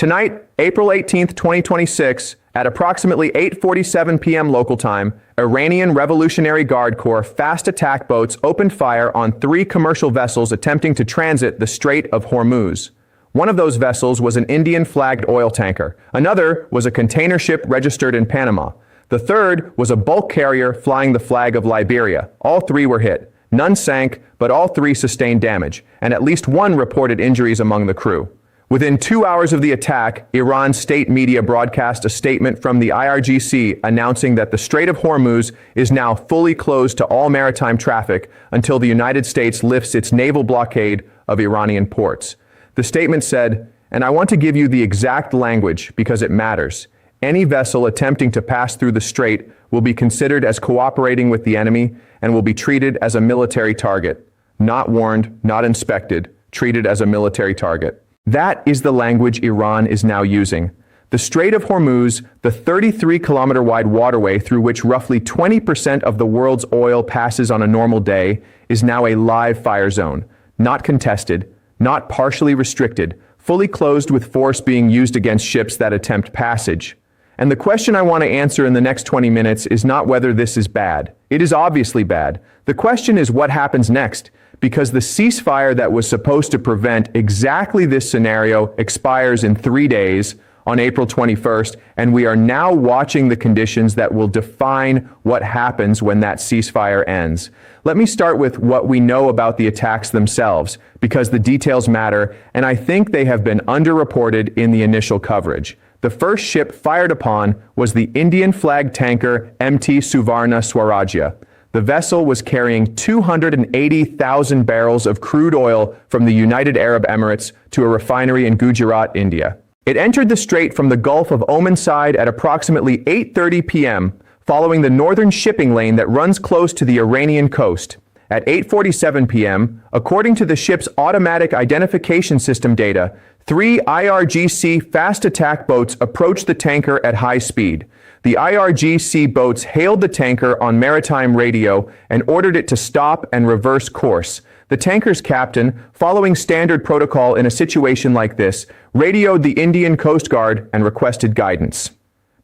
Tonight, April 18, 2026, at approximately 8:47 p.m. local time, Iranian Revolutionary Guard Corps fast attack boats opened fire on 3 commercial vessels attempting to transit the Strait of Hormuz. One of those vessels was an Indian-flagged oil tanker. Another was a container ship registered in Panama. The third was a bulk carrier flying the flag of Liberia. All 3 were hit. None sank, but all 3 sustained damage, and at least 1 reported injuries among the crew. Within 2 hours of the attack, Iran's state media broadcast a statement from the IRGC announcing that the Strait of Hormuz is now fully closed to all maritime traffic until the United States lifts its naval blockade of Iranian ports. The statement said, and I want to give you the exact language because it matters, any vessel attempting to pass through the strait will be considered as cooperating with the enemy and will be treated as a military target. Not warned, not inspected, treated as a military target. That is the language Iran is now using. The Strait of Hormuz, the 33-kilometer-wide waterway through which roughly 20% of the world's oil passes on a normal day, is now a live fire zone, not contested, not partially restricted, fully closed with force being used against ships that attempt passage. And the question I want to answer in the next 20 minutes is not whether this is bad. It is obviously bad. The question is what happens next, because the ceasefire that was supposed to prevent exactly this scenario expires in 3 days on April 21st, and we are now watching the conditions that will define what happens when that ceasefire ends. Let me start with what we know about the attacks themselves, because the details matter, and I think they have been underreported in the initial coverage. The first ship fired upon was the Indian-flagged tanker MT Suvarna Swarajya. The vessel was carrying 280,000 barrels of crude oil from the United Arab Emirates to a refinery in Gujarat, India. It entered the strait from the Gulf of Oman side at approximately 8:30 p.m., following the northern shipping lane that runs close to the Iranian coast. At 8:47 p.m., according to the ship's automatic identification system data, 3 IRGC fast attack boats approached the tanker at high speed. The IRGC boats hailed the tanker on maritime radio and ordered it to stop and reverse course. The tanker's captain, following standard protocol in a situation like this, radioed the Indian Coast Guard and requested guidance.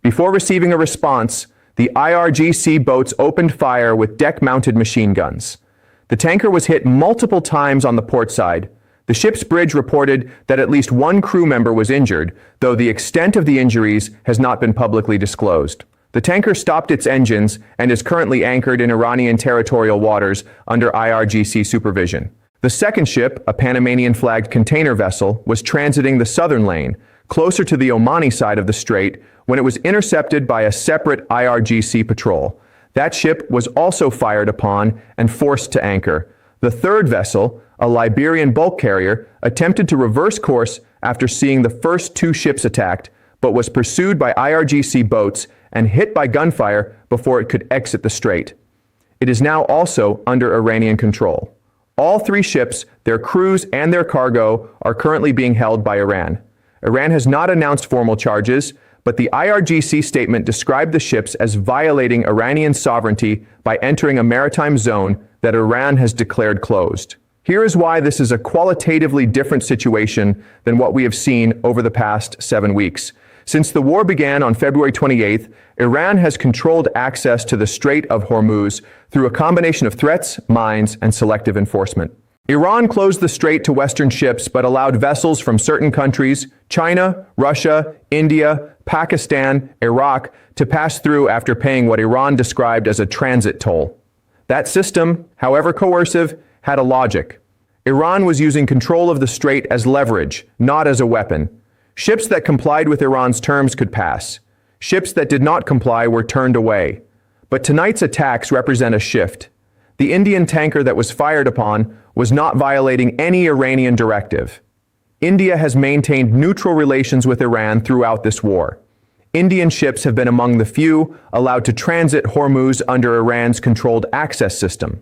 Before receiving a response, the IRGC boats opened fire with deck-mounted machine guns. The tanker was hit multiple times on the port side. The ship's bridge reported that at least 1 crew member was injured, though the extent of the injuries has not been publicly disclosed. The tanker stopped its engines and is currently anchored in Iranian territorial waters under IRGC supervision. The second ship, a Panamanian-flagged container vessel, was transiting the southern lane, closer to the Omani side of the strait, when it was intercepted by a separate IRGC patrol. That ship was also fired upon and forced to anchor. The third vessel, a Liberian bulk carrier, attempted to reverse course after seeing the first 2 ships attacked, but was pursued by IRGC boats and hit by gunfire before it could exit the strait. It is now also under Iranian control. All 3 ships, their crews, and their cargo are currently being held by Iran. Iran has not announced formal charges, but the IRGC statement described the ships as violating Iranian sovereignty by entering a maritime zone that Iran has declared closed. Here is why this is a qualitatively different situation than what we have seen over the past 7 weeks. Since the war began on February 28th, Iran has controlled access to the Strait of Hormuz through a combination of threats, mines, and selective enforcement. Iran closed the strait to Western ships but allowed vessels from certain countries, China, Russia, India, Pakistan, Iraq, to pass through after paying what Iran described as a transit toll. That system, however coercive, had a logic. Iran was using control of the strait as leverage, not as a weapon. Ships that complied with Iran's terms could pass. Ships that did not comply were turned away. But tonight's attacks represent a shift. The Indian tanker that was fired upon was not violating any Iranian directive. India has maintained neutral relations with Iran throughout this war. Indian ships have been among the few allowed to transit Hormuz under Iran's controlled access system.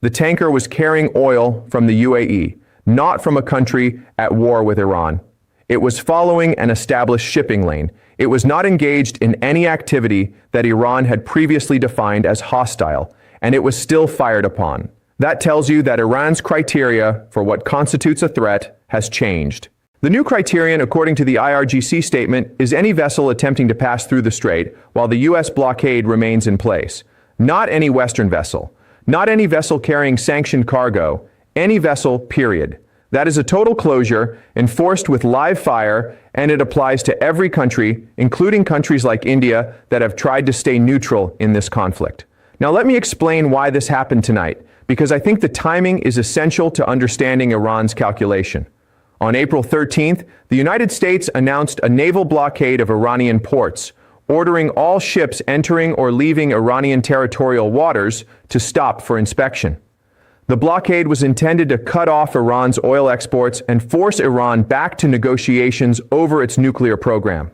The tanker was carrying oil from the UAE, not from a country at war with Iran. It was following an established shipping lane. It was not engaged in any activity that Iran had previously defined as hostile, and it was still fired upon. That tells you that Iran's criteria for what constitutes a threat has changed. The new criterion, according to the IRGC statement, is any vessel attempting to pass through the strait while the U.S. blockade remains in place. Not any Western vessel. Not any vessel carrying sanctioned cargo. Any vessel, period. That is a total closure enforced with live fire, and it applies to every country, including countries like India that have tried to stay neutral in this conflict. Now let me explain why this happened tonight, because I think the timing is essential to understanding Iran's calculation. On April 13th, the United States announced a naval blockade of Iranian ports, ordering all ships entering or leaving Iranian territorial waters to stop for inspection. The blockade was intended to cut off Iran's oil exports and force Iran back to negotiations over its nuclear program.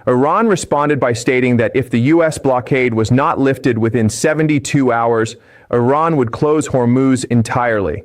Iran responded by stating that if the U.S. blockade was not lifted within 72 hours, Iran would close Hormuz entirely.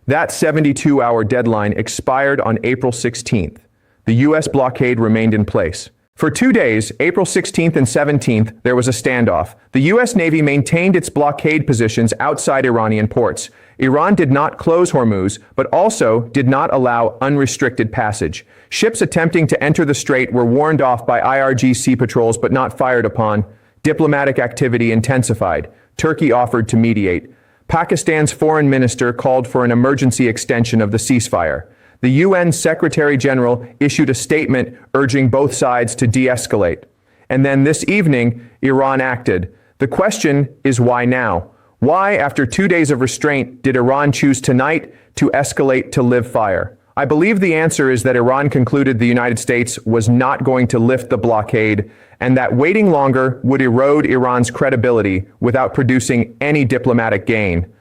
That 72-hour deadline expired on April 16th. The U.S. blockade remained in place. For 2 days, April 16th and 17th, there was a standoff. The U.S. Navy maintained its blockade positions outside Iranian ports. Iran did not close Hormuz, but also did not allow unrestricted passage. Ships attempting to enter the strait were warned off by IRGC patrols but not fired upon. Diplomatic activity intensified. Turkey offered to mediate. Pakistan's foreign minister called for an emergency extension of the ceasefire. The UN Secretary General issued a statement urging both sides to de-escalate. And then this evening, Iran acted. The question is why now? Why, after 2 days of restraint, did Iran choose tonight to escalate to live fire? I believe the answer is that Iran concluded the United States was not going to lift the blockade, and that waiting longer would erode Iran's credibility without producing any diplomatic gain.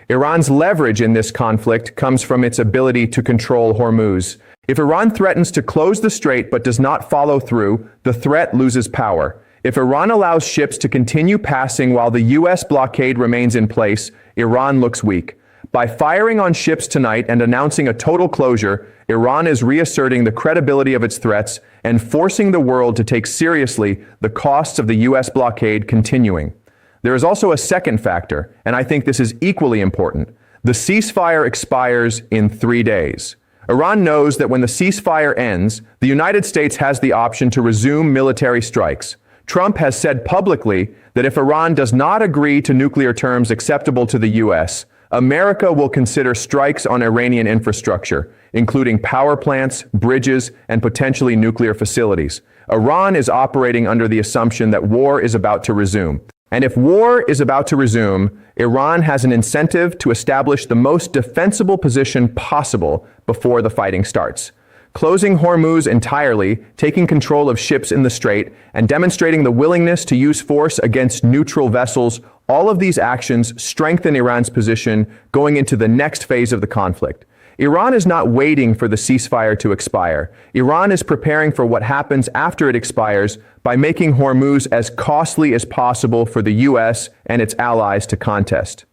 Iran's leverage in this conflict comes from its ability to control Hormuz. If Iran threatens to close the strait but does not follow through, the threat loses power. If Iran allows ships to continue passing while the U.S. blockade remains in place, Iran looks weak. By firing on ships tonight and announcing a total closure, Iran is reasserting the credibility of its threats and forcing the world to take seriously the costs of the U.S. blockade continuing. There is also a second factor, and I think this is equally important. The ceasefire expires in 3 days. Iran knows that when the ceasefire ends, the United States has the option to resume military strikes. Trump has said publicly that if Iran does not agree to nuclear terms acceptable to the U.S., America will consider strikes on Iranian infrastructure, including power plants, bridges, and potentially nuclear facilities. Iran is operating under the assumption that war is about to resume. And if war is about to resume, Iran has an incentive to establish the most defensible position possible before the fighting starts. Closing Hormuz entirely, taking control of ships in the strait, and demonstrating the willingness to use force against neutral vessels, all of these actions strengthen Iran's position going into the next phase of the conflict. Iran is not waiting for the ceasefire to expire. Iran is preparing for what happens after it expires by making Hormuz as costly as possible for the U.S. and its allies to contest.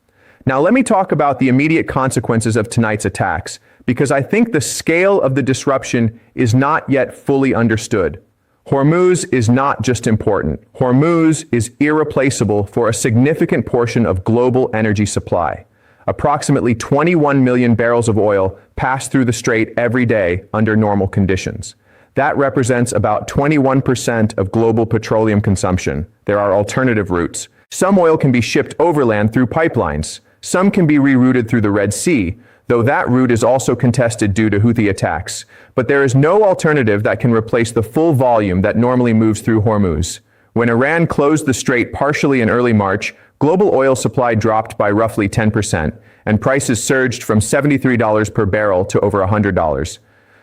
Now let me talk about the immediate consequences of tonight's attacks, because I think the scale of the disruption is not yet fully understood. Hormuz is not just important. Hormuz is irreplaceable for a significant portion of global energy supply. Approximately 21 million barrels of oil pass through the strait every day under normal conditions. That represents about 21% of global petroleum consumption. There are alternative routes. Some oil can be shipped overland through pipelines. Some can be rerouted through the Red Sea, though that route is also contested due to Houthi attacks. But there is no alternative that can replace the full volume that normally moves through Hormuz. When Iran closed the strait partially in early March, global oil supply dropped by roughly 10%, and prices surged from $73 per barrel to over $100.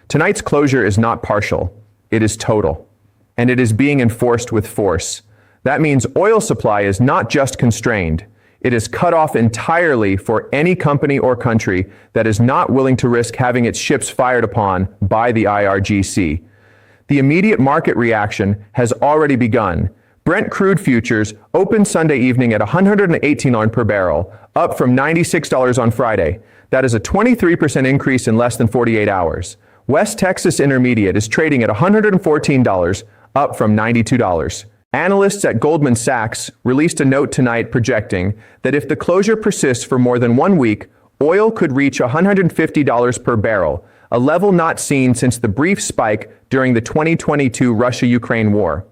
Tonight's closure is not partial, it is total, and it is being enforced with force. That means oil supply is not just constrained, it is cut off entirely for any company or country that is not willing to risk having its ships fired upon by the IRGC. The immediate market reaction has already begun. Brent crude futures opened Sunday evening at $118 per barrel, up from $96 on Friday. That is a 23% increase in less than 48 hours. West Texas Intermediate is trading at $114, up from $92. Analysts at Goldman Sachs released a note tonight projecting that if the closure persists for more than 1 week, oil could reach $150 per barrel, a level not seen since the brief spike during the 2022 Russia-Ukraine war.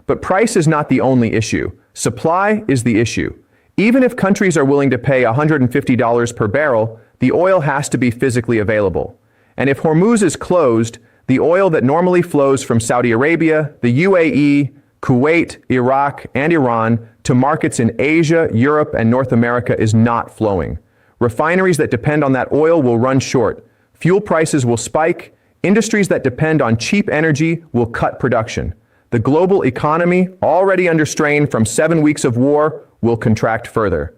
But price is not the only issue. Supply is the issue. Even if countries are willing to pay $150 per barrel, the oil has to be physically available. And if Hormuz is closed, the oil that normally flows from Saudi Arabia, the UAE, Kuwait, Iraq, and Iran to markets in Asia, Europe, and North America is not flowing. Refineries that depend on that oil will run short. Fuel prices will spike. Industries that depend on cheap energy will cut production. The global economy, already under strain from 7 weeks of war, will contract further.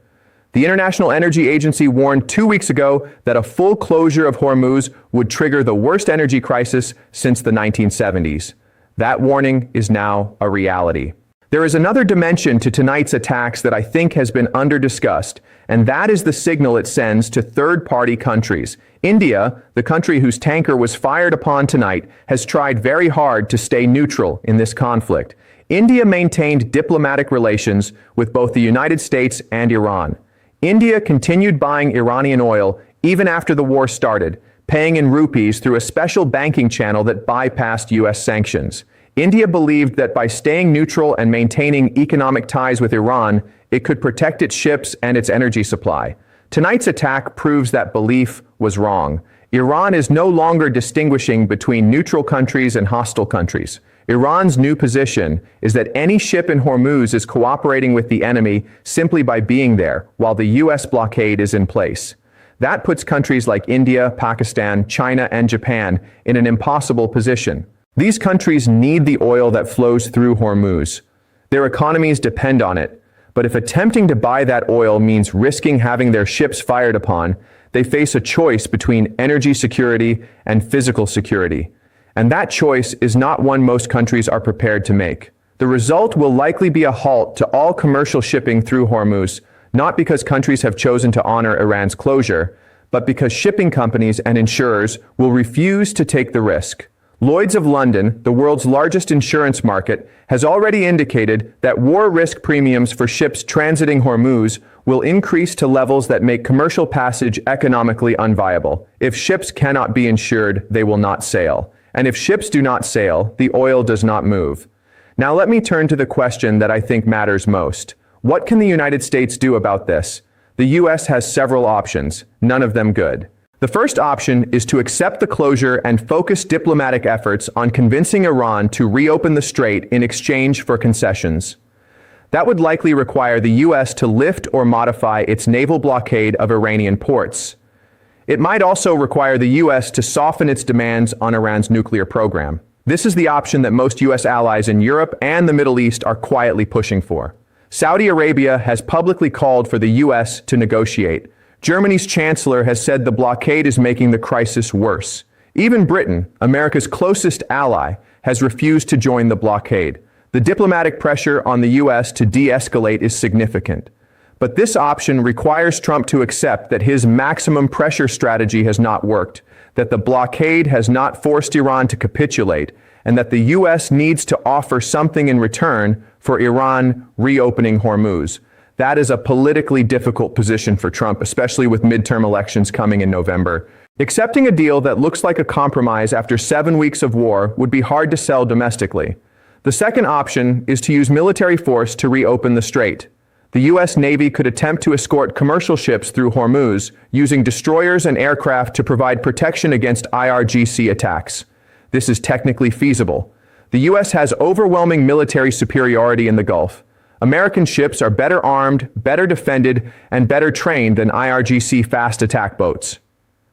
The International Energy Agency warned 2 weeks ago that a full closure of Hormuz would trigger the worst energy crisis since the 1970s. That warning is now a reality. There is another dimension to tonight's attacks that I think has been under-discussed, and that is the signal it sends to third-party countries. India, the country whose tanker was fired upon tonight, has tried very hard to stay neutral in this conflict. India maintained diplomatic relations with both the United States and Iran. India continued buying Iranian oil even after the war started, paying in rupees through a special banking channel that bypassed U.S. sanctions. India believed that by staying neutral and maintaining economic ties with Iran, it could protect its ships and its energy supply. Tonight's attack proves that belief was wrong. Iran is no longer distinguishing between neutral countries and hostile countries. Iran's new position is that any ship in Hormuz is cooperating with the enemy simply by being there, while the U.S. blockade is in place. That puts countries like India, Pakistan, China, and Japan in an impossible position. These countries need the oil that flows through Hormuz. Their economies depend on it. But if attempting to buy that oil means risking having their ships fired upon, they face a choice between energy security and physical security. And that choice is not one most countries are prepared to make. The result will likely be a halt to all commercial shipping through Hormuz, not because countries have chosen to honor Iran's closure, but because shipping companies and insurers will refuse to take the risk. Lloyd's of London, the world's largest insurance market, has already indicated that war risk premiums for ships transiting Hormuz will increase to levels that make commercial passage economically unviable. If ships cannot be insured, they will not sail. And if ships do not sail, the oil does not move. Now let me turn to the question that I think matters most. What can the United States do about this? The U.S. has several options, none of them good. The first option is to accept the closure and focus diplomatic efforts on convincing Iran to reopen the strait in exchange for concessions. That would likely require the U.S. to lift or modify its naval blockade of Iranian ports. It might also require the U.S. to soften its demands on Iran's nuclear program. This is the option that most U.S. allies in Europe and the Middle East are quietly pushing for. Saudi Arabia has publicly called for the U.S. to negotiate. Germany's chancellor has said the blockade is making the crisis worse. Even Britain, America's closest ally, has refused to join the blockade. The diplomatic pressure on the U.S. to de-escalate is significant. But this option requires Trump to accept that his maximum pressure strategy has not worked, that the blockade has not forced Iran to capitulate, and that the U.S. needs to offer something in return for Iran reopening Hormuz. That is a politically difficult position for Trump, especially with midterm elections coming in November. Accepting a deal that looks like a compromise after 7 weeks of war would be hard to sell domestically. The second option is to use military force to reopen the strait. The U.S. Navy could attempt to escort commercial ships through Hormuz, using destroyers and aircraft to provide protection against IRGC attacks. This is technically feasible. The U.S. has overwhelming military superiority in the Gulf. American ships are better armed, better defended, and better trained than IRGC fast attack boats.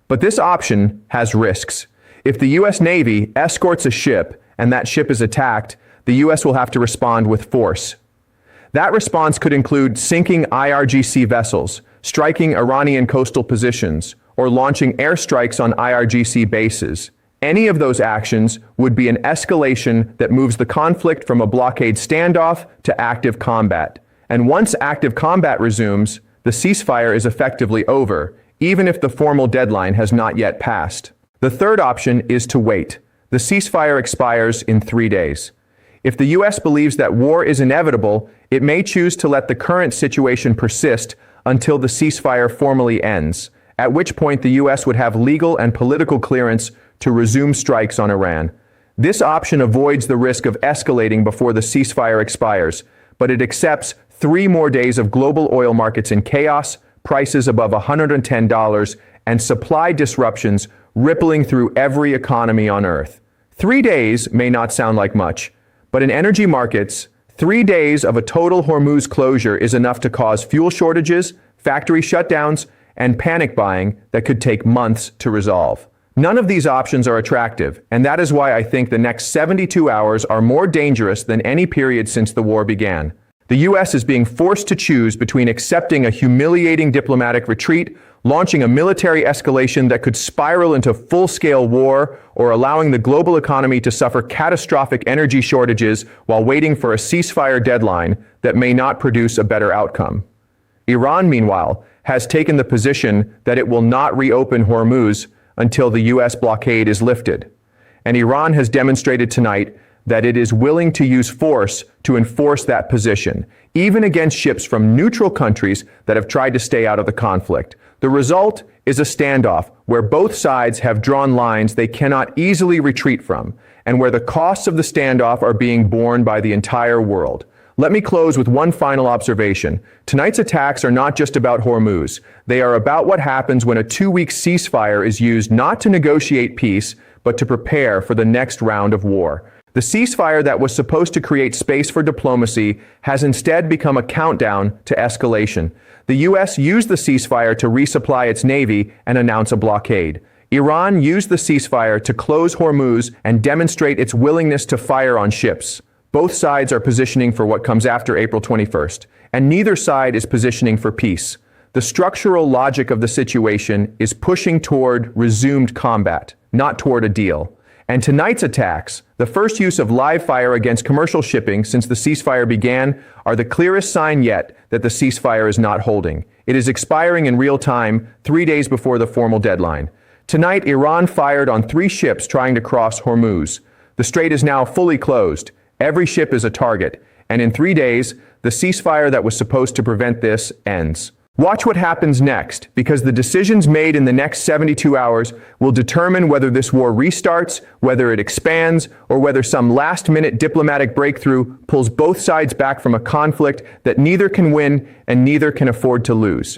But this option has risks. If the U.S. Navy escorts a ship and that ship is attacked, the U.S. will have to respond with force. That response could include sinking IRGC vessels, striking Iranian coastal positions, or launching airstrikes on IRGC bases. Any of those actions would be an escalation that moves the conflict from a blockade standoff to active combat. And once active combat resumes, the ceasefire is effectively over, even if the formal deadline has not yet passed. The third option is to wait. The ceasefire expires in 3 days. If the U.S. believes that war is inevitable, it may choose to let the current situation persist until the ceasefire formally ends, at which point the U.S. would have legal and political clearance to resume strikes on Iran. This option avoids the risk of escalating before the ceasefire expires, but it accepts 3 more days of global oil markets in chaos, prices above $110, and supply disruptions rippling through every economy on Earth. 3 days may not sound like much, but in energy markets, 3 days of a total Hormuz closure is enough to cause fuel shortages, factory shutdowns, and panic buying that could take months to resolve. None of these options are attractive, and that is why I think the next 72 hours are more dangerous than any period since the war began. The U.S. is being forced to choose between accepting a humiliating diplomatic retreat, launching a military escalation that could spiral into full-scale war, or allowing the global economy to suffer catastrophic energy shortages while waiting for a ceasefire deadline that may not produce a better outcome. Iran, meanwhile, has taken the position that it will not reopen Hormuz until the U.S. blockade is lifted. And Iran has demonstrated tonight that it is willing to use force to enforce that position, even against ships from neutral countries that have tried to stay out of the conflict. The result is a standoff where both sides have drawn lines they cannot easily retreat from, and where the costs of the standoff are being borne by the entire world. Let me close with one final observation. Tonight's attacks are not just about Hormuz. They are about what happens when a 2-week ceasefire is used not to negotiate peace, but to prepare for the next round of war. The ceasefire that was supposed to create space for diplomacy has instead become a countdown to escalation. The U.S. used the ceasefire to resupply its navy and announce a blockade. Iran used the ceasefire to close Hormuz and demonstrate its willingness to fire on ships. Both sides are positioning for what comes after April 21st, and neither side is positioning for peace. The structural logic of the situation is pushing toward resumed combat, not toward a deal. And tonight's attacks, the first use of live fire against commercial shipping since the ceasefire began, are the clearest sign yet that the ceasefire is not holding. It is expiring in real time, 3 days before the formal deadline. Tonight, Iran fired on 3 ships trying to cross Hormuz. The strait is now fully closed. Every ship is a target, and in 3 days, the ceasefire that was supposed to prevent this ends. Watch what happens next, because the decisions made in the next 72 hours will determine whether this war restarts, whether it expands, or whether some last-minute diplomatic breakthrough pulls both sides back from a conflict that neither can win and neither can afford to lose.